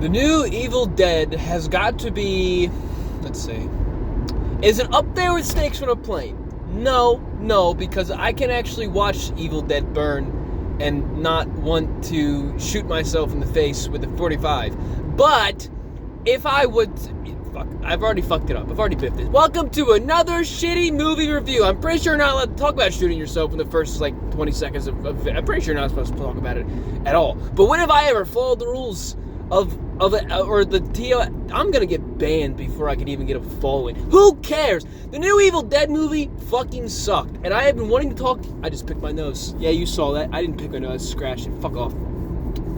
The new Evil Dead has got to be, let's see, is it up there with Snakes on a Plane? No, because I can actually watch Evil Dead burn and not want to shoot myself in the face with a 45. But if I would, fuck, I've already fucked it up. I've already biffed it. Welcome to another shitty movie review. I'm pretty sure you're not allowed to talk about shooting yourself in the first 20 seconds of I'm pretty sure you're not supposed to talk about it at all. But when have I ever followed the rules of it, or the TO? I'm gonna get banned before I can even get a following. Who cares? The new Evil Dead movie fucking sucked, and I have been wanting to talk. I just picked my nose. Yeah, you saw that. I didn't pick my nose. I scratched it. Fuck off.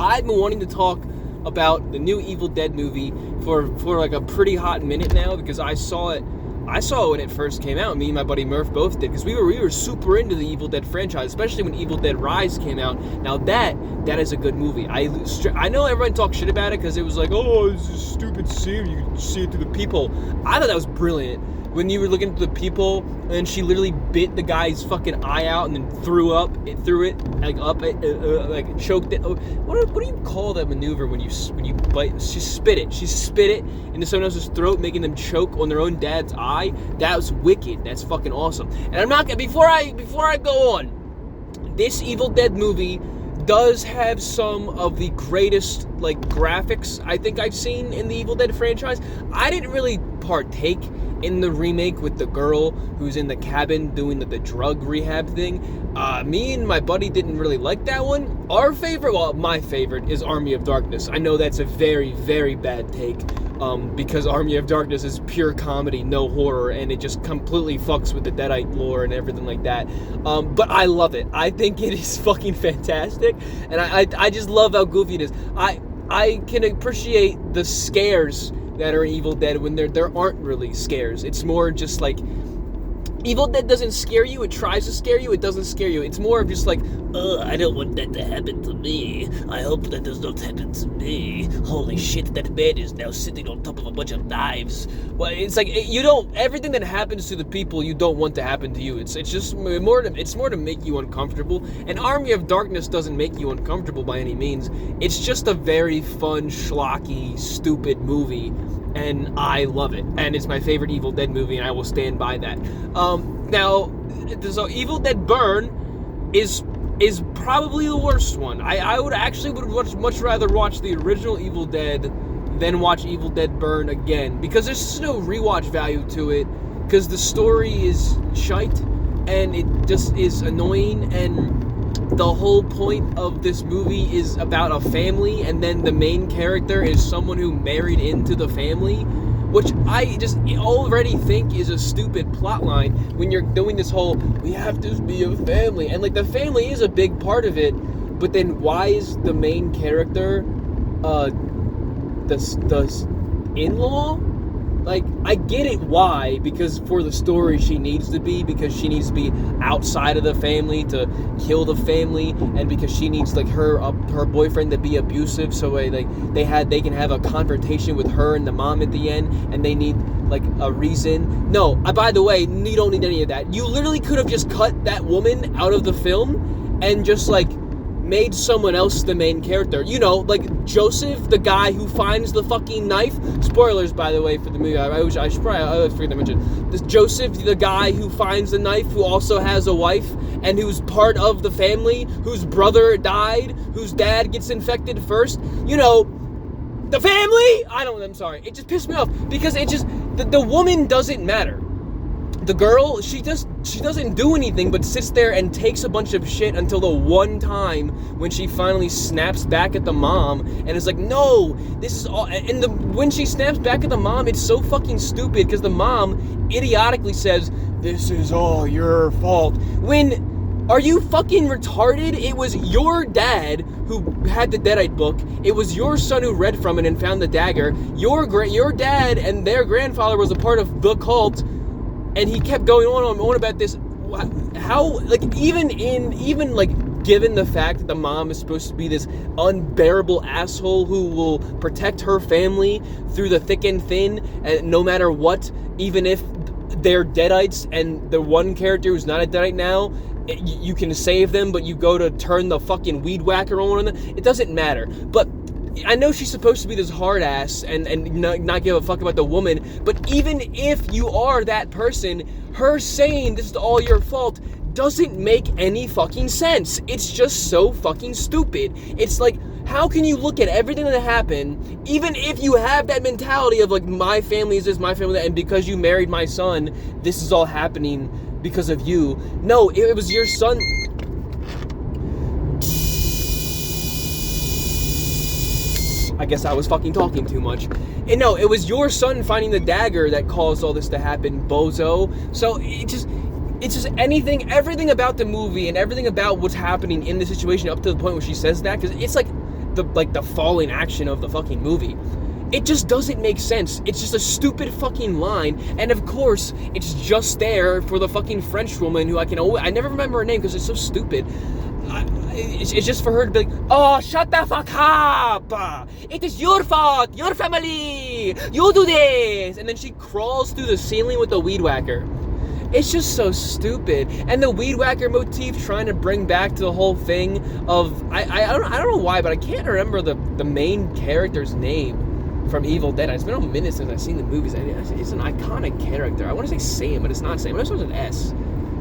I've been wanting to talk about the new Evil Dead movie for like a pretty hot minute now, because I saw it when it first came out. Me and my buddy Murph both did, because we were super into the Evil Dead franchise, especially when Evil Dead Rise came out. Now that is a good movie. I know everyone talks shit about it because it was like, oh, it's a stupid scene, you can see it through the people. I thought that was brilliant. When you were looking at the people, and she literally bit the guy's fucking eye out and then threw it like up it, like choked it. What do you call that maneuver when you bite? She spit it into someone else's throat, making them choke on their own dad's eye. That was wicked. That's fucking awesome. And I'm not before I go on. This Evil Dead movie does have some of the greatest graphics I think I've seen in the Evil Dead franchise. I didn't really partake in the remake with the girl who's in the cabin doing the drug rehab thing. Me and my buddy didn't really like that one. My favorite is Army of Darkness. I know that's a very, very bad take, because Army of Darkness is pure comedy, no horror, and it just completely fucks with the Deadite lore and everything like that. But I love it. I think it is fucking fantastic, and I just love how goofy it is. I can appreciate the scares that are in Evil Dead when there aren't really scares. It's more just like Evil Dead doesn't scare you, it tries to scare you, it doesn't scare you. It's more of just like, I don't want that to happen to me. I hope that does not happen to me. Holy shit, that man is now sitting on top of a bunch of knives. Well, it's like, everything that happens to the people you don't want to happen to you. It's just more to make you uncomfortable. And Army of Darkness doesn't make you uncomfortable by any means. It's just a very fun, schlocky, stupid movie. And I love it. And it's my favorite Evil Dead movie, and I will stand by that. Now, so Evil Dead Burn is probably the worst one. I would much rather watch the original Evil Dead than watch Evil Dead Burn again, because there's just no rewatch value to it, because the story is shite, and it just is annoying, and the whole point of this movie is about a family, and then the main character is someone who married into the family, which I just already think is a stupid plotline when you're doing this whole, we have to be a family, and the family is a big part of it, but then why is the main character the in-law? I get it why, because for the story she needs to be, because she needs to be outside of the family to kill the family, and because she needs her boyfriend to be abusive, so they can have a confrontation with her and the mom at the end, and they need a reason. No, by the way, you don't need any of that. You literally could have just cut that woman out of the film and just made someone else the main character. Joseph, the guy who finds the fucking knife. Spoilers, by the way, for the movie. I forget to mention. This Joseph, the guy who finds the knife, who also has a wife, and who's part of the family, whose brother died, whose dad gets infected first. The family! I'm sorry. It just pissed me off, because the woman doesn't matter. The girl, she doesn't do anything but sits there and takes a bunch of shit until the one time when she finally snaps back at the mom and is like, no, this is all. And when she snaps back at the mom, it's so fucking stupid, because the mom idiotically says, this is all your fault. Are you fucking retarded? It was your dad who had the Deadite book. It was your son who read from it and found the dagger. Your dad and their grandfather was a part of the cult. And he kept going on about this. How, even given the fact that the mom is supposed to be this unbearable asshole who will protect her family through the thick and thin, and no matter what, even if they're Deadites, and the one character who's not a Deadite now, you can save them, but you go to turn the fucking weed whacker on them. It doesn't matter. But I know she's supposed to be this hard ass and not give a fuck about the woman, but even if you are that person, her saying this is all your fault doesn't make any fucking sense. It's just so fucking stupid. It's like, how can you look at everything that happened, even if you have that mentality of like, my family is this, my family that, and because you married my son, this is all happening because of you. No, it was your son. I guess I was fucking talking too much. And no, it was your son finding the dagger that caused all this to happen, bozo. So it's just everything about the movie and everything about what's happening in the situation up to the point where she says that, because it's like the falling action of the fucking movie. It just doesn't make sense. It's just a stupid fucking line, and of course, it's just there for the fucking French woman who I never remember her name because it's so stupid. It's just for her to be like, oh, shut the fuck up! It is your fault! Your family! You do this! And then she crawls through the ceiling with the weed whacker. It's just so stupid. And the weed whacker motif trying to bring back to the whole thing of, I don't know why, but I can't remember the main character's name from Evil Dead. It's been a minute since I've seen the movies. It's an iconic character. I want to say Sam, but it's not Sam. It starts with an S.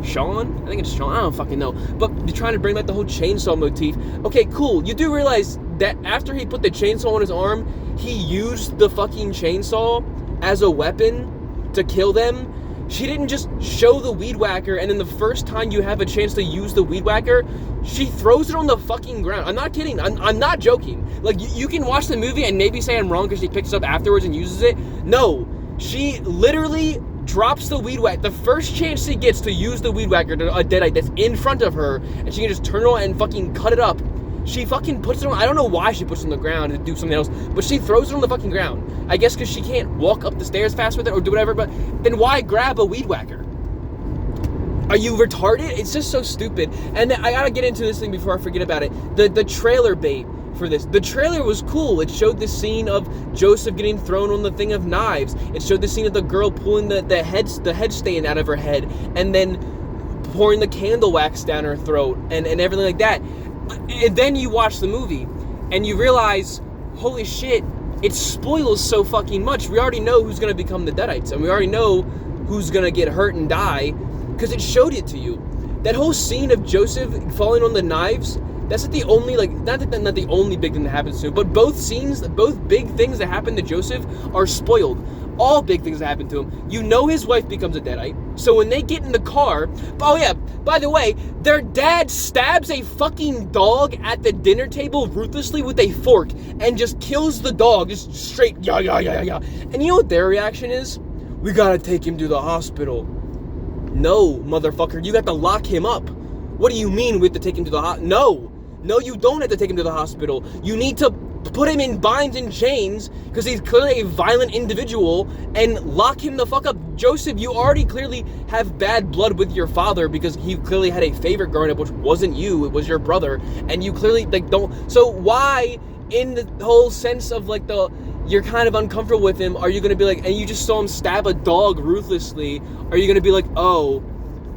Sean? I think it's Sean. I don't fucking know. But you're trying to bring back the whole chainsaw motif. Okay, cool. You do realize that after he put the chainsaw on his arm, he used the fucking chainsaw as a weapon to kill them. She didn't just show the weed whacker, and then the first time you have a chance to use the weed whacker, she throws it on the fucking ground. I'm not kidding. I'm not joking. Like, you can watch the movie and maybe say I'm wrong because she picks it up afterwards and uses it. No. She literally drops the weed whacker. The first chance she gets to use the weed whacker to a deadite that's in front of her, and she can just turn it on and fucking cut it up. She fucking puts it on. I don't know why she puts it on the ground to do something else, but she throws it on the fucking ground. I guess because she can't walk up the stairs fast with it or do whatever, but then why grab a weed whacker? Are you retarded? It's just so stupid. And I gotta get into this thing before I forget about it. The trailer bait for this. The trailer was cool. It showed the scene of Joseph getting thrown on the thing of knives. It showed the scene of the girl pulling the head stand out of her head and then pouring the candle wax down her throat and everything like that. And then you watch the movie and you realize, holy shit, it spoils so fucking much. We already know who's going to become the Deadites, and we already know who's going to get hurt and die because it showed it to you. That whole scene of Joseph falling on the knives, that's not the only, not the only big thing that happens to him, but both big things that happen to Joseph are spoiled. All big things that happen to him. You know his wife becomes a Deadite, so when they get in the car, oh yeah, by the way, their dad stabs a fucking dog at the dinner table ruthlessly with a fork and just kills the dog, just straight, yeah. And you know what their reaction is? We gotta take him to the hospital. No, motherfucker, you got to lock him up. What do you mean we have to take him to the hospital? No, you don't have to take him to the hospital. You need to put him in binds and chains because he's clearly a violent individual and lock him the fuck up. Joseph, you already clearly have bad blood with your father because he clearly had a favorite growing up, which wasn't you, it was your brother, and you clearly don't. So why, in the whole sense of you're kind of uncomfortable with him, are you going to be like, and you just saw him stab a dog ruthlessly, are you going to be like, oh,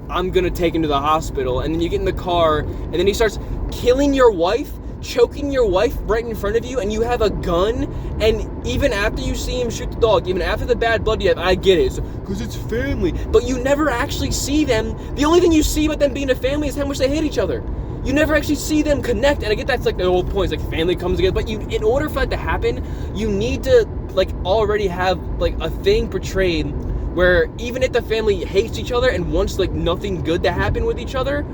I'm going to take him to the hospital? And then you get in the car and then he starts killing your wife, choking your wife right in front of you, and you have a gun, and even after you see him shoot the dog, even after the bad blood you have, I get it, because it's family, but you never actually see them. The only thing you see about them being a family is how much they hate each other. You never actually see them connect, and I get that's the whole point, it's family comes together, but in order for that to happen, you need to already have a thing portrayed where even if the family hates each other and wants nothing good to happen with each other,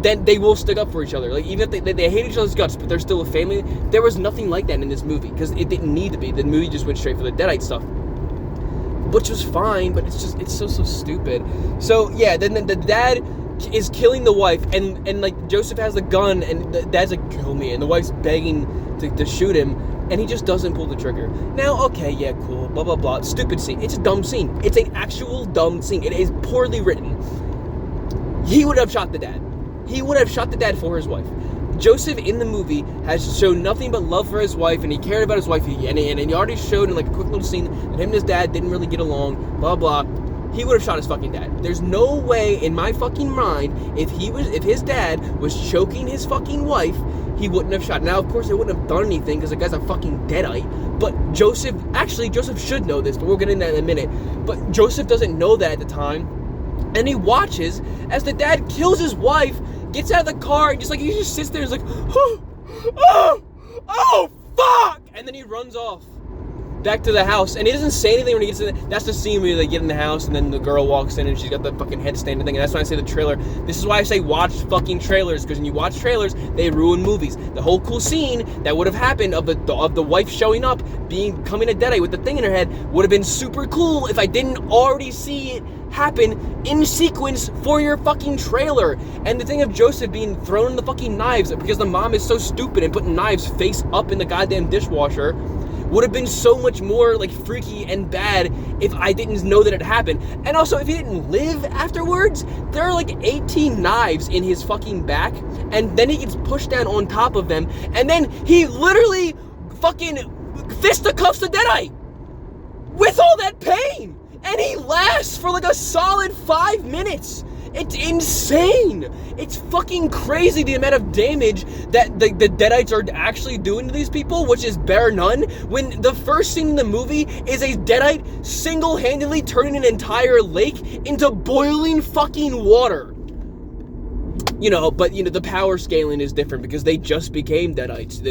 then they will stick up for each other. Even if they hate each other's guts, but they're still a family. There was nothing like that in this movie because it didn't need to be. The movie just went straight for the Deadite stuff, which was fine, but it's so stupid. So yeah, then the dad is killing the wife, and Joseph has the gun, and the dad's like, kill me, and the wife's begging to shoot him, and he just doesn't pull the trigger. Now, okay, yeah, cool, blah blah blah. Stupid scene. It's a dumb scene. It's an actual dumb scene. It is poorly written. He would have shot the dad. He would have shot the dad for his wife. Joseph in the movie has shown nothing but love for his wife, and he cared about his wife, and he already showed in a quick little scene that him and his dad didn't really get along, blah blah. he would have shot his fucking dad. There's no way in my fucking mind, if his dad was choking his fucking wife, he wouldn't have shot. Now, of course, they wouldn't have done anything because the guy's a fucking deadite. But Joseph should know this, but we'll get into that in a minute. But Joseph doesn't know that at the time. And he watches as the dad kills his wife, gets out of the car, and he just sits there and is like, oh, fuck! And then he runs off back to the house, and he doesn't say anything when he gets in. That's the scene where they get in the house, and then the girl walks in, and she's got the fucking headstand thing, and that's when I say the trailer. This is why I say watch fucking trailers, because when you watch trailers, they ruin movies. The whole cool scene that would have happened of the wife showing up, becoming a deadite with the thing in her head, would have been super cool if I didn't already see it happen in sequence for your fucking trailer. And the thing of Joseph being thrown in the fucking knives because the mom is so stupid and putting knives face up in the goddamn dishwasher would have been so much more freaky and bad if I didn't know that it happened. And also, if he didn't live afterwards, there are 18 knives in his fucking back, and then he gets pushed down on top of them, and then he literally fucking fisticuffs the deadite with all that pain, and he lasts for a solid 5 minutes. It's insane. It's fucking crazy the amount of damage that the deadites are actually doing to these people, which is bare none, when the first scene in the movie is a deadite single-handedly turning an entire lake into boiling fucking water. But the power scaling is different because they just became deadites.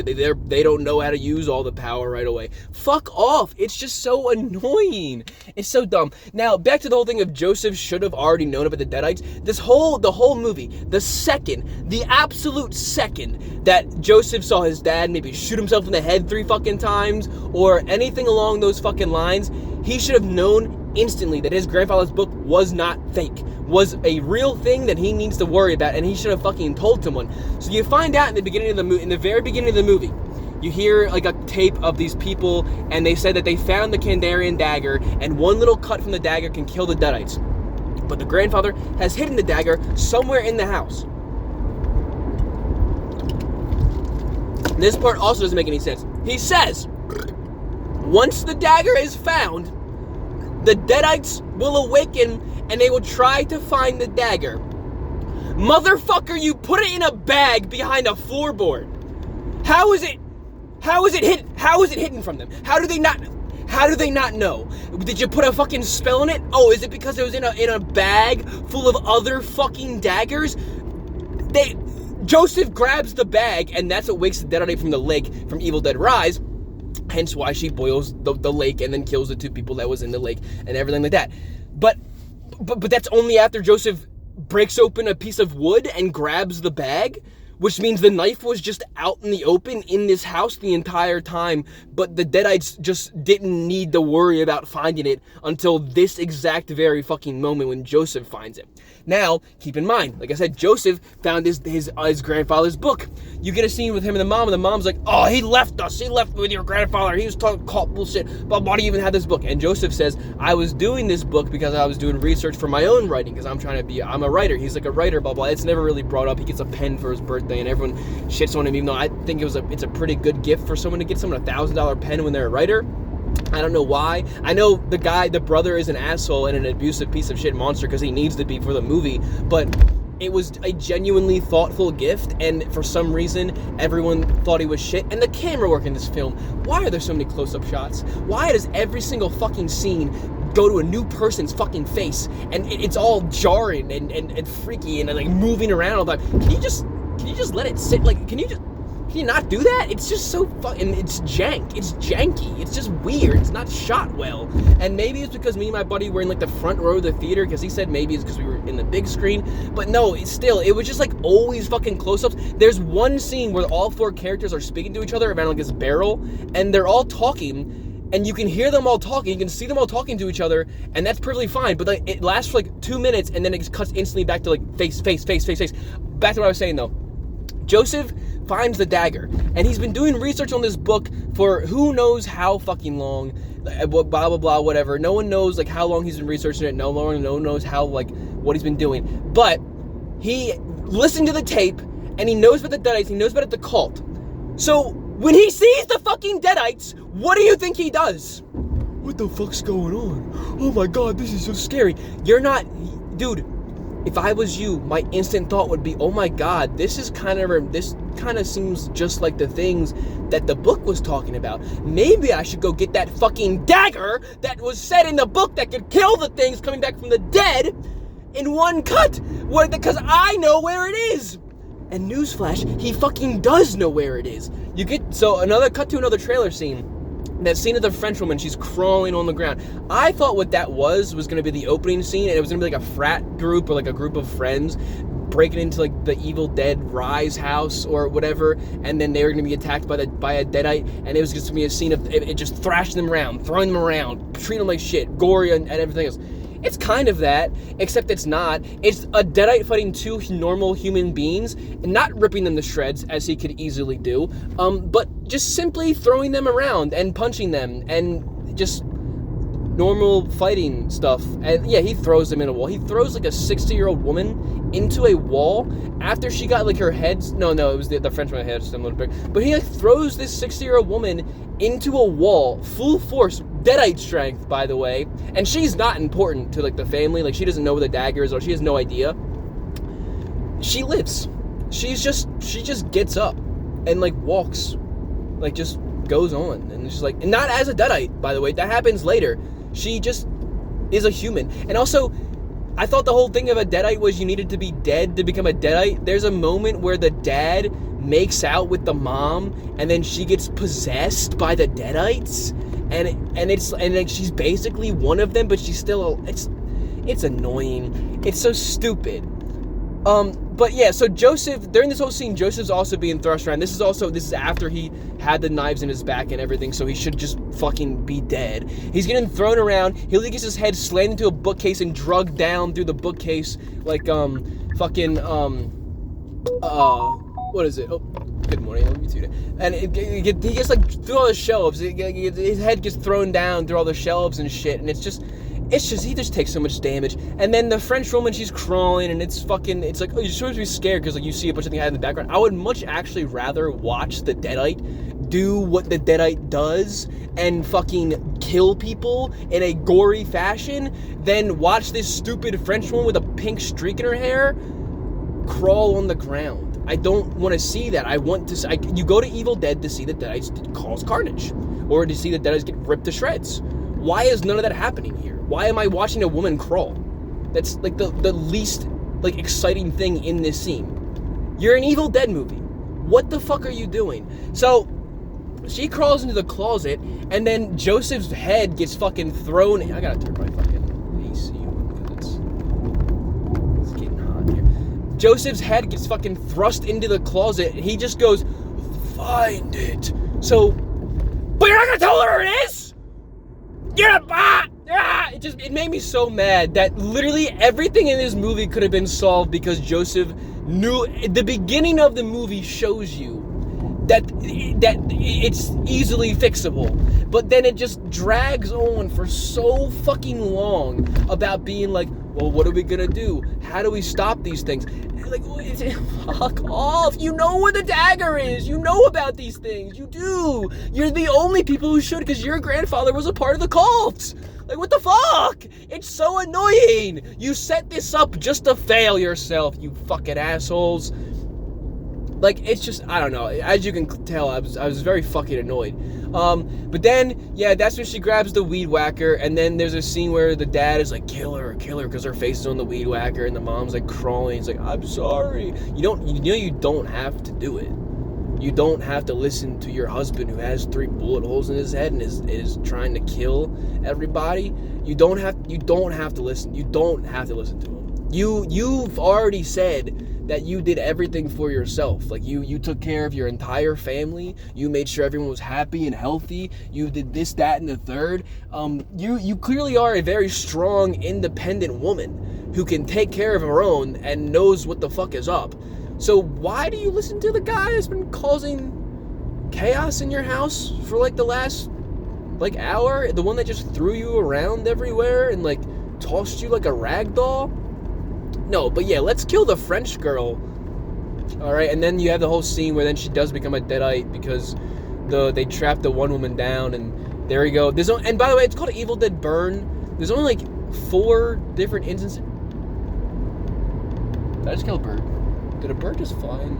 They don't know how to use all the power right away. Fuck off. It's just so annoying. It's so dumb. Now, back to the whole thing of Joseph should have already known about the deadites. The whole movie, the absolute second that Joseph saw his dad maybe shoot himself in the head 3 fucking times or anything along those fucking lines, he should have known instantly that his grandfather's book was not fake, was a real thing that he needs to worry about, and he should have fucking told someone. So you find out in the very beginning of the movie, you hear a tape of these people, and they said that they found the Kandarian dagger, and one little cut from the dagger can kill the deadites. But the grandfather has hidden the dagger somewhere in the house. This part also doesn't make any sense. He says, once the dagger is found, the deadites will awaken and they will try to find the dagger. Motherfucker, you put it in a bag behind a floorboard. How is it hidden? How is it hidden from them? How do they not know? Did you put a fucking spell in it? Oh, is it because it was in a bag full of other fucking daggers? Joseph grabs the bag, and that's what wakes the deadite from the lake from Evil Dead Rise. Hence why she boils the lake and then kills the 2 people that was in the lake and everything like that. But that's only after Joseph breaks open a piece of wood and grabs the bag, which means the knife was just out in the open in this house the entire time, but the deadites just didn't need to worry about finding it until this exact very fucking moment when Joseph finds it. Now, keep in mind, like I said, Joseph found his grandfather's book. You get a scene with him and the mom, and the mom's like, oh, he left us. He left with your grandfather. He was talking cult bullshit. But why do you even have this book? And Joseph says, I was doing this book because I was doing research for my own writing, because I'm a writer. He's like a writer, blah, blah. It's never really brought up. He gets a pen for his birthday, and everyone shits on him, even though I think it's a pretty good gift for someone to get someone a $1,000 pen when they're a writer. I don't know why. I know the brother is an asshole and an abusive piece of shit monster because he needs to be for the movie, but it was a genuinely thoughtful gift, and for some reason, everyone thought he was shit. And the camera work in this film, why are there so many close-up shots? Why does every single fucking scene go to a new person's fucking face, and it's all jarring and freaky and moving around all the time? Can you just let it sit? Can you not do that? It's just so fucking, it's janky. It's just weird. It's not shot well. And maybe it's because me and my buddy were in the front row of the theater, because he said maybe it's because we were in the big screen. But no, it was just always fucking close-ups. There's one scene where all 4 characters are speaking to each other around this barrel, and they're all talking, and you can hear them all talking, you can see them all talking to each other, and that's perfectly fine. But it lasts for 2 minutes, and then it just cuts instantly back to face. Back to what I was saying though. Joseph finds the dagger, and he's been doing research on this book for who knows how fucking long, blah blah blah, whatever. No one knows how long he's been researching it. No one knows how what he's been doing. But he listened to the tape, and he knows about the deadites. He knows about the cult. So when he sees the fucking deadites, what do you think he does? what the fuck's going on? Oh my god, this is so scary. You're not, dude. If I was you, my instant thought would be, oh my god, this kind of seems just like the things that the book was talking about. Maybe I should go get that fucking dagger that was said in the book that could kill the things coming back from the dead in one cut, because I know where it is. And newsflash, he fucking does know where it is. Another cut to another trailer scene. That scene of the French woman, she's crawling on the ground. I thought what that was going to be the opening scene, and it was going to be like a frat group or like a group of friends breaking into like the Evil Dead Rise house or whatever, and then they were going to be attacked by a deadite, and it was just going to be a scene of it just thrashing them around, throwing them around, treating them like shit, gory and everything else. It's kind of that, except it's not. It's a deadite fighting two normal human beings, and not ripping them to shreds, as he could easily do, but just simply throwing them around and punching them, and just normal fighting stuff. And yeah, he throws them in a wall. He throws like a 60-year-old woman into a wall after she got like her head. No, it was the Frenchman head, just a little bit. But he like throws this 60-year-old woman into a wall, full force, deadite strength, by the way. And she's not important to like the family. Like she doesn't know where the dagger is, or she has no idea. She lives. She just gets up and like walks, like just goes on, and it's just like, and not as a deadite, by the way. That happens later. She just is a human. And also, I thought the whole thing of a deadite was you needed to be dead to become a deadite. There's a moment where the dad makes out with the mom, and then she gets possessed by the deadites, and like she's basically one of them, but she's still it's annoying. It's so stupid. But yeah, so Joseph, during this whole scene, Joseph's also being thrust around. This is after he had the knives in his back and everything, so he should just fucking be dead. He's getting thrown around. He gets his head slammed into a bookcase and drugged down through the bookcase like, what is it? Oh, good morning. Let me see that. And he gets like through all the shelves. His head gets thrown down through all the shelves and shit, and he just takes so much damage. And then the French woman, she's crawling, and it's like, oh, you're supposed to be scared because like you see a bunch of things in the background. I would much actually rather watch the deadite do what the deadite does and fucking kill people in a gory fashion than watch this stupid French woman with a pink streak in her hair crawl on the ground. I don't want to see that. I want to you go to Evil Dead to see the deadites cause carnage, or to see the deadites get ripped to shreds. Why is none of that happening here? Why am I watching a woman crawl? That's like the least like exciting thing in this scene. You're an Evil Dead movie. What the fuck are you doing? So she crawls into the closet, and then Joseph's head gets fucking thrown in. I gotta turn my fucking AC on because it's getting hot here. Joseph's head gets fucking thrust into the closet, and he just goes, "Find it." So, but you're not gonna tell her where it is? It made me so mad that literally everything in this movie could have been solved because Joseph knew. The beginning of the movie shows you that it's easily fixable, but then it just drags on for so fucking long about being like, well, what are we gonna do? How do we stop these things? Like, fuck off. You know where the dagger is. You know about these things. You do. You're the only people who should, because your grandfather was a part of the cult. Like, what the fuck? It's so annoying. You set this up just to fail yourself, you fucking assholes. Like, it's just, I don't know. As you can tell, I was very fucking annoyed. But then, yeah, that's when she grabs the weed whacker, and then there's a scene where the dad is like, kill her, because her face is on the weed whacker, and the mom's like crawling. He's like, I'm sorry. You don't have to do it. You don't have to listen to your husband who has 3 bullet holes in his head and is trying to kill everybody. You don't have to listen. You don't have to listen to him. You've already said that you did everything for yourself. Like, you took care of your entire family. You made sure everyone was happy and healthy. You did this, that, and the third. You clearly are a very strong, independent woman who can take care of her own and knows what the fuck is up. So why do you listen to the guy that's been causing chaos in your house for like the last like hour? The one that just threw you around everywhere and like tossed you like a rag doll? No, but yeah, let's kill the French girl. Alright, and then you have the whole scene where then she does become a deadite because they trap the one woman down, and There we go. And by the way, it's called Evil Dead Burn. There's only like 4 different instances. Did I just kill a bird? Did a bird just fly in?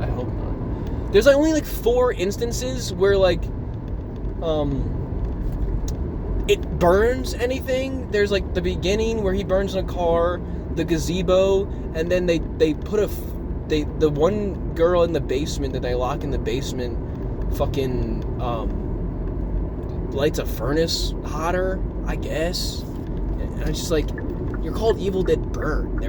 I hope not. There's like only like 4 instances where like it burns anything. There's like the beginning where he burns in a car, the gazebo, and then they put the one girl in the basement that they lock in the basement fucking lights a furnace hotter, I guess. And it's just like, you're called Evil Dead Burn.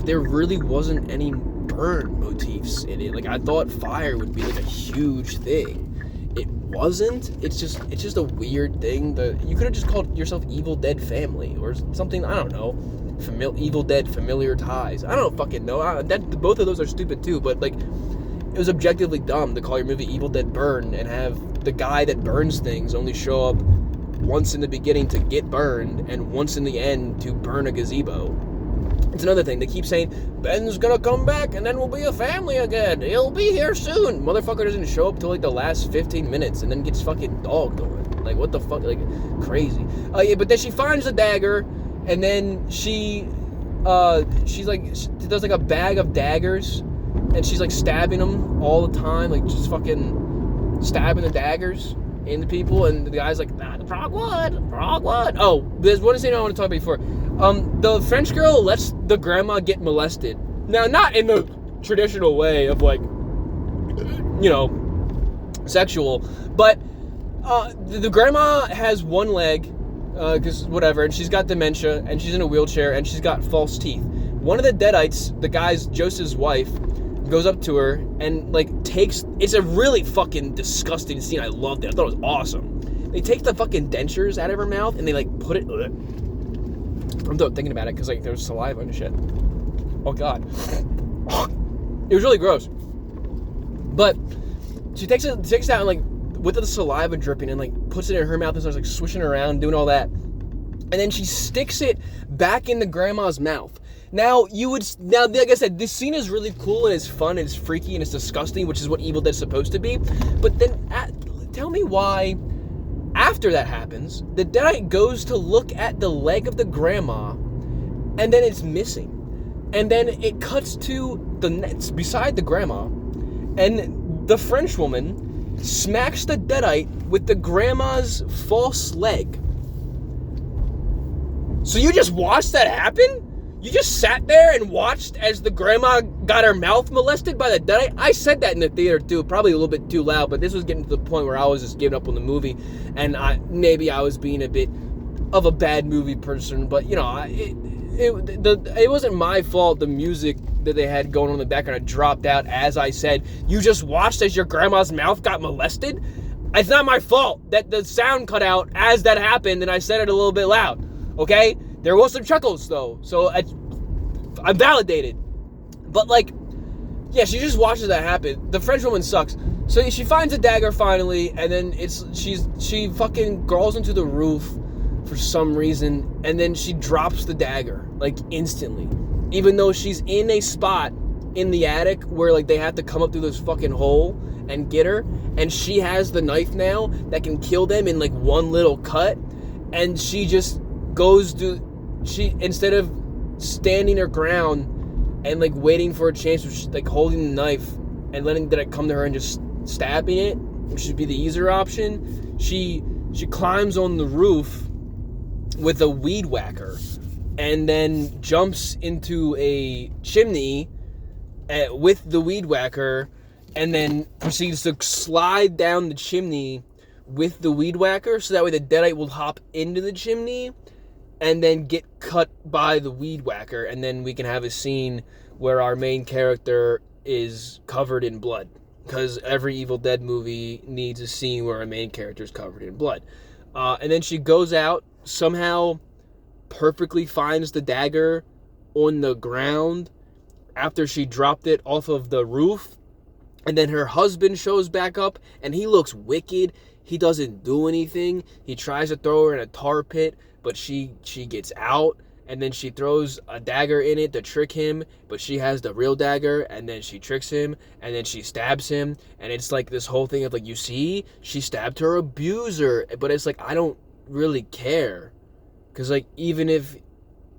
There really wasn't any burn motifs in it. Like, I thought fire would be like a huge thing. It wasn't. It's just a weird thing. You could have just called yourself Evil Dead Family or something. I don't know. Evil Dead Familiar Ties. I don't fucking know. Both of those are stupid too. But like, it was objectively dumb to call your movie Evil Dead Burn and have the guy that burns things only show up once in the beginning to get burned and once in the end to burn a gazebo. It's another thing. They keep saying, Ben's gonna come back and then we'll be a family again. He'll be here soon. Motherfucker doesn't show up till like the last 15 minutes and then gets fucking dogged on. Like, what the fuck? Like, crazy. Yeah, but then she finds the dagger and then she does like a bag of daggers and she's like stabbing them all the time. Like, just fucking stabbing the daggers into people. And the guy's like, the frog wood. Oh, there's one thing I want to talk about before. The French girl lets the grandma get molested. Now, not in the traditional way of like, sexual, but the grandma has one leg, because whatever, and she's got dementia, and she's in a wheelchair, and she's got false teeth. One of the Deadites, the guy's Joseph's wife, goes up to her and like it's a really fucking disgusting scene. I loved it. I thought it was awesome. They take the fucking dentures out of her mouth and they like put it. I'm thinking about it because like there's saliva and shit. Oh god, it was really gross. But she takes it out and like with the saliva dripping and like puts it in her mouth and starts like swishing around, doing all that, and then she sticks it back in the grandma's mouth. Now, like I said, this scene is really cool and it's fun and it's freaky and it's disgusting, which is what Evil Dead's supposed to be. But then, tell me why, after that happens, the Deadite goes to look at the leg of the grandma, and then it's missing. And then it cuts to beside the grandma, and the French woman smacks the Deadite with the grandma's false leg. So you just watched that happen? You just sat there and watched as the grandma got her mouth molested by the Deadite? I said that in the theater too, probably a little bit too loud, but this was getting to the point where I was just giving up on the movie, and maybe I was being a bit of a bad movie person, but it wasn't my fault. The music that they had going on in the background dropped out as I said. You just watched as your grandma's mouth got molested? It's not my fault that the sound cut out as that happened, and I said it a little bit loud, okay? There was some chuckles, though, so I'm validated. But, like, yeah, she just watches that happen. The French woman sucks. So she finds a dagger finally, and then she fucking crawls into the roof for some reason, and then she drops the dagger, like, instantly. Even though she's in a spot in the attic where, like, they have to come up through this fucking hole and get her, and she has the knife now that can kill them in, like, one little cut, and she just goes to... instead of standing her ground and like waiting for a chance, like holding the knife and letting that come to her and just stabbing it, which should be the easier option, she climbs on the roof with a weed whacker and then jumps into a chimney with the weed whacker and then proceeds to slide down the chimney with the weed whacker so that way the Deadite will hop into the chimney and then get cut by the weed whacker, and then we can have a scene where our main character is covered in blood. Because every Evil Dead movie needs a scene where our main character is covered in blood. And then she goes out, somehow perfectly finds the dagger on the ground after she dropped it off of the roof. And then her husband shows back up, and he looks wicked. He doesn't do anything. He tries to throw her in a tar pit, but she gets out, and then she throws a dagger in it to trick him, but she has the real dagger, and then she tricks him, and then she stabs him, and it's like this whole thing of like, you see, she stabbed her abuser, but it's like, I don't really care, because like, even if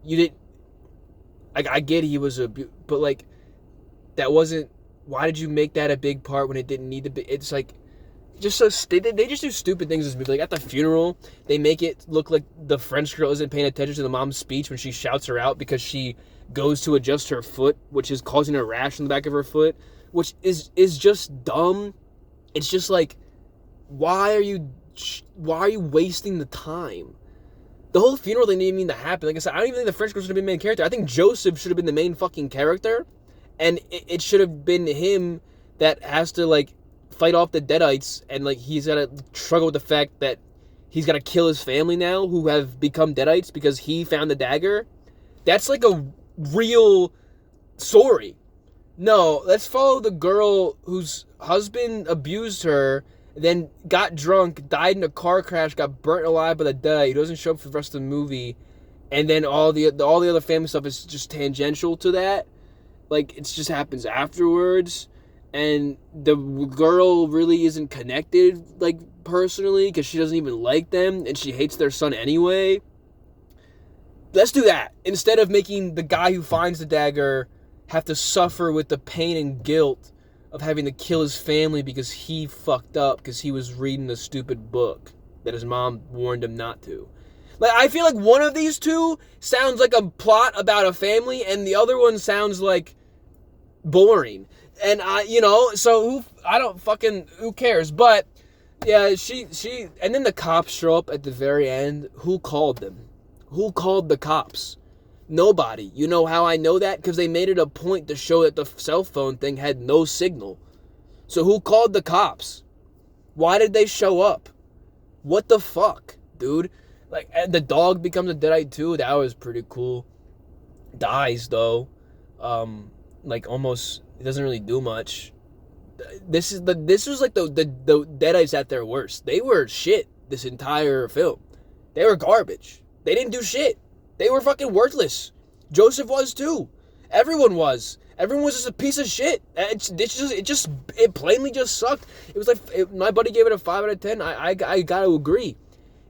you didn't, like, I get he was but like, that wasn't, why did you make that a big part when it didn't need to be? It's like, just so they just do stupid things in this movie. Like at the funeral, they make it look like the French girl isn't paying attention to the mom's speech when she shouts her out because she goes to adjust her foot, which is causing a rash on the back of her foot, which is just dumb. It's just like, why are you wasting the time? The whole funeral thing didn't even need to happen. Like I said, I don't even think the French girl should have been the main character. I think Joseph should have been the main fucking character, and it should have been him that has to like fight off the Deadites, and like he's gotta struggle with the fact that he's gotta kill his family now who have become Deadites because he found the dagger. That's like a real story. No, let's follow the girl whose husband abused her, then got drunk, died in a car crash, got burnt alive by the Deadite, who doesn't show up for the rest of the movie, and then all the other family stuff is just tangential to that. Like, it just happens afterwards. And the girl really isn't connected, like, personally, because she doesn't even like them, and she hates their son anyway. Let's do that, instead of making the guy who finds the dagger have to suffer with the pain and guilt of having to kill his family because he fucked up, because he was reading a stupid book that his mom warned him not to. Like, I feel like one of these two sounds like a plot about a family, and the other one sounds like boring. And who cares? But yeah, she and then the cops show up at the very end. Who called them? Who called the cops? Nobody. You know how I know that? Because they made it a point to show that the cell phone thing had no signal. So who called the cops? Why did they show up? What the fuck, dude? Like, and the dog becomes a Deadite too. That was pretty cool. Dies though. Like almost. It doesn't really do much. This was like the Deadites at their worst. They were shit this entire film. They were garbage. They didn't do shit. They were fucking worthless. Joseph was too. Everyone was. Everyone was just a piece of shit. It plainly just sucked. It was like, my buddy gave it a 5 out of 10. I gotta agree.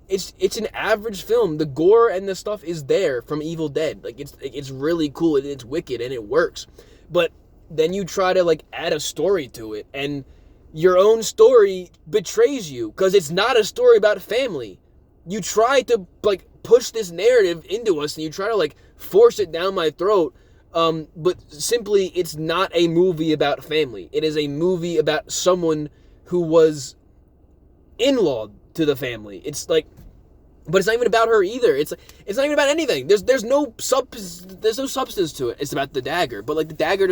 It's an average film. The gore and the stuff is there from Evil Dead. Like, it's really cool. It's wicked and it works. But then you try to like add a story to it, and your own story betrays you because it's not a story about family. You try to like push this narrative into us, and you try to like force it down my throat, but simply it's not a movie about family. It is a movie about someone who was in-lawed to the family. It's like, but it's not even about her either. It's not even about anything. There's no substance to it. It's about the dagger, but like the dagger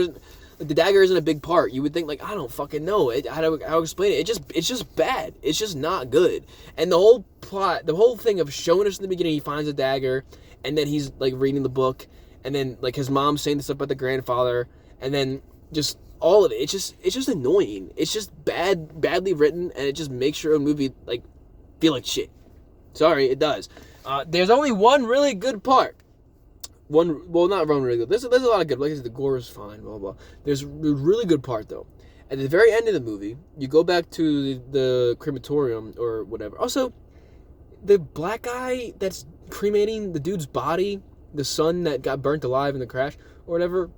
isn't a big part. You would think, like, I don't fucking know how to explain it. It's just bad. It's just not good. And the whole plot, the whole thing of showing us in the beginning, he finds a dagger, and then he's like reading the book, and then like his mom saying this stuff about the grandfather, and then just all of it. It's just annoying. It's just badly written, and it just makes your own movie like feel like shit. Sorry, it does. There's only one really good part. Not one really good. There's a lot of good. Like I said, the gore is fine, blah, blah. There's a really good part, though. At the very end of the movie, you go back to the crematorium or whatever. Also, the black guy that's cremating the dude's body, the son that got burnt alive in the crash or whatever,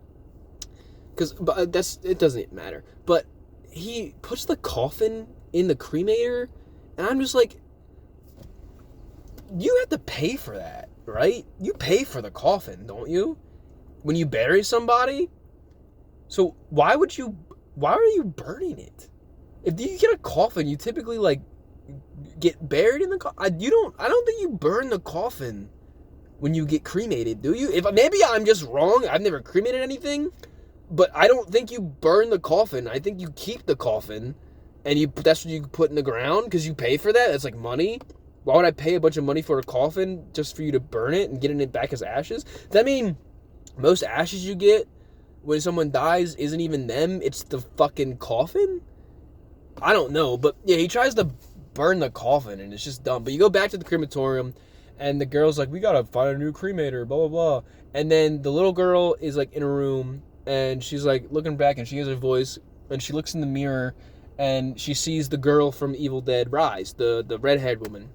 it doesn't matter. But he puts the coffin in the cremator, and I'm just like, you have to pay for that, right? You pay for the coffin, don't you? When you bury somebody? So why are you burning it? If you get a coffin, you typically like get buried in the coffin. I don't think you burn the coffin when you get cremated, do you? If maybe I'm just wrong. I've never cremated anything, but I don't think you burn the coffin. I think you keep the coffin, and that's what you put in the ground because you pay for that. That's like money. Why would I pay a bunch of money for a coffin just for you to burn it and get it back as ashes? Does that mean most ashes you get when someone dies isn't even them? It's the fucking coffin? I don't know. But yeah, he tries to burn the coffin and it's just dumb. But you go back to the crematorium And the girl's like, we gotta find a new cremator, blah, blah, blah. And then the little girl is like in a room, and she's like looking back, and she hears her voice, and she looks in the mirror, and she sees the girl from Evil Dead Rise, the red-haired woman.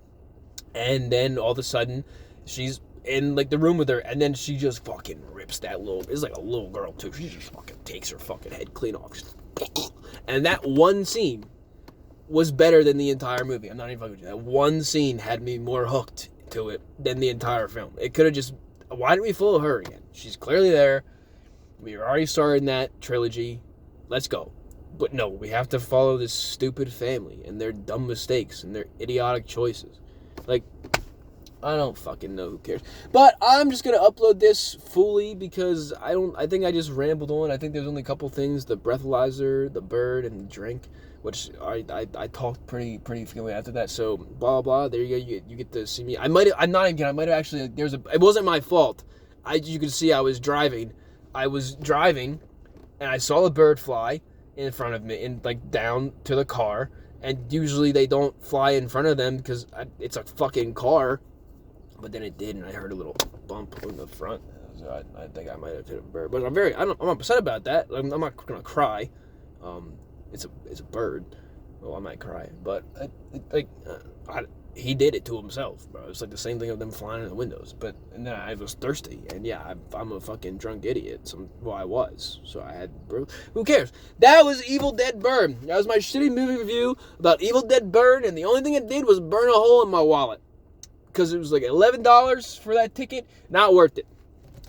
And then all of a sudden, she's in like the room with her, and then she just fucking rips that little, it's like a little girl too, she just fucking takes her fucking head clean off. And that one scene was better than the entire movie. I'm not even fucking with you. That one scene had me more hooked to it than the entire film. It could have just, why didn't we follow her again? She's clearly there. We already started in that trilogy. Let's go. But no, we have to follow this stupid family and their dumb mistakes and their idiotic choices. Like, I don't fucking know, who cares. But I'm just gonna upload this fully because I think I just rambled on. I think there's only a couple things, the breathalyzer, the bird, and the drink, which I talked pretty frequently after that. So blah blah. There you go. You get to see me. I might have actually. It wasn't my fault. You can see I was driving, and I saw a bird fly in front of me and like down to the car. And usually they don't fly in front of them because it's a fucking car. But then it did, and I heard a little bump in the front. So I think I might have hit a bird. But I'm upset about that. I'm not gonna cry. It's a bird. Well, I might cry, but he did it to himself, bro. It's like the same thing of them flying in the windows. And then I was thirsty, and yeah, I'm a fucking drunk idiot. I was. So I had, bro. Who cares? That was Evil Dead Burn. That was my shitty movie review about Evil Dead Burn, and the only thing it did was burn a hole in my wallet. Because it was like $11 for that ticket. Not worth it.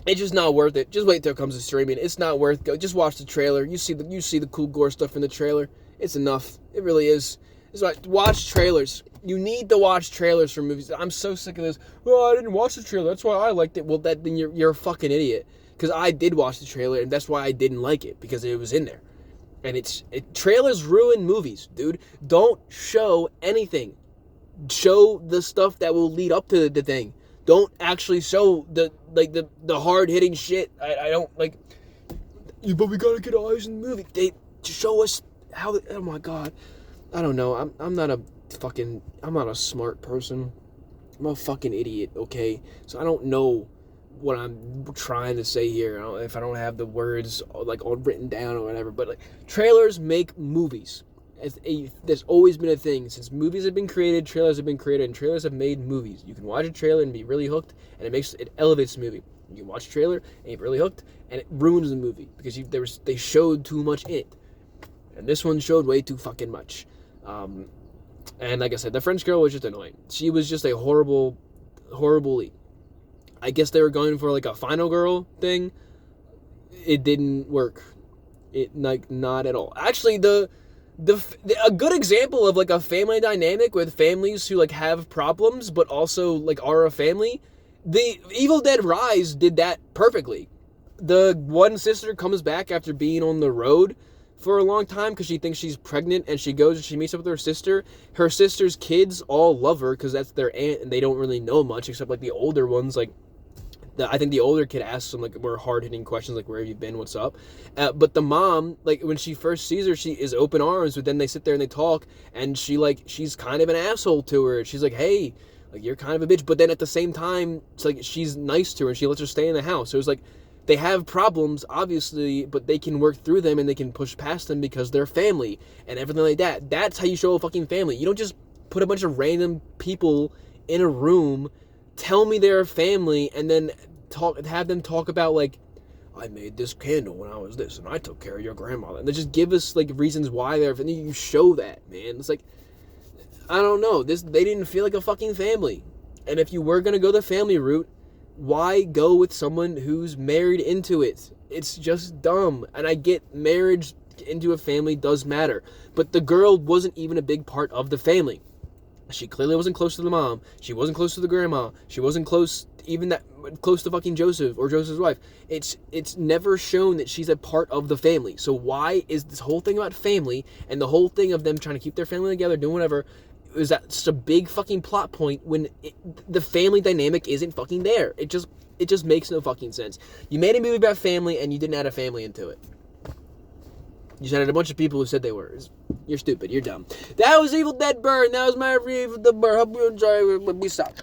It's just not worth it. Just wait till it comes to streaming. It's not worth it. Just watch the trailer. You see the cool gore stuff in the trailer. It's enough. It really is. It's like, watch trailers. You need to watch trailers for movies. I'm so sick of this. Well, I didn't watch the trailer. That's why I liked it. Well, then you're a fucking idiot. Because I did watch the trailer, and that's why I didn't like it. Because it was in there. And trailers ruin movies, dude. Don't show anything. Show the stuff that will lead up to the thing. Don't actually show the hard hitting shit. I don't like. But we gotta get eyes in the movie. They show us how. Oh my god, I don't know. I'm not a smart person. I'm a fucking idiot. Okay, so I don't know what I'm trying to say here. If I don't have the words like all written down or whatever. But like, trailers make movies. There's always been a thing. Since movies have been created, trailers have been created, and trailers have made movies. You can watch a trailer and be really hooked, and it elevates the movie. You can watch a trailer and get really hooked, and it ruins the movie because they showed too much in it. And this one showed way too fucking much. And like I said, the French girl was just annoying. She was just a horrible lead. I guess they were going for like a final girl thing. It didn't work. Not at all. Actually, a good example of like a family dynamic with families who like have problems but also like are a family, the Evil Dead Rise did that perfectly. The one sister comes back after being on the road for a long time because she thinks she's pregnant, and she goes and she meets up with her sister. Her sister's kids all love her because that's their aunt, and they don't really know much except like the older ones. Like I think the older kid asks some like more hard-hitting questions like, where have you been, what's up? But the mom, like when she first sees her, she is open arms, but then they sit there and they talk, and she's kind of an asshole to her. She's like, hey, like, you're kind of a bitch. But then at the same time, it's like she's nice to her and she lets her stay in the house. So it's like they have problems, obviously, but they can work through them and they can push past them because they're family and everything like that. That's how you show a fucking family. You don't just put a bunch of random people in a room, tell me they're a family, and then have them talk about like, I made this candle when I was this, and I took care of your grandmother. And they just give us like reasons why they're. And you show that, man. It's like, I don't know. They didn't feel like a fucking family. And if you were gonna go the family route, why go with someone who's married into it? It's just dumb. And I get marriage into a family does matter, but the girl wasn't even a big part of the family. She clearly wasn't close to the mom. She wasn't close to the grandma. She wasn't close to fucking Joseph or Joseph's wife. It's never shown that she's a part of the family. So why is this whole thing about family and the whole thing of them trying to keep their family together, doing whatever, is that such a big fucking plot point when the family dynamic isn't fucking there? It just makes no fucking sense. You made a movie about family and you didn't add a family into it. You just added a bunch of people who said they were. You're stupid. You're dumb. That was Evil Dead Burn. That was my review of the Burn. Hope you enjoy it. We suck.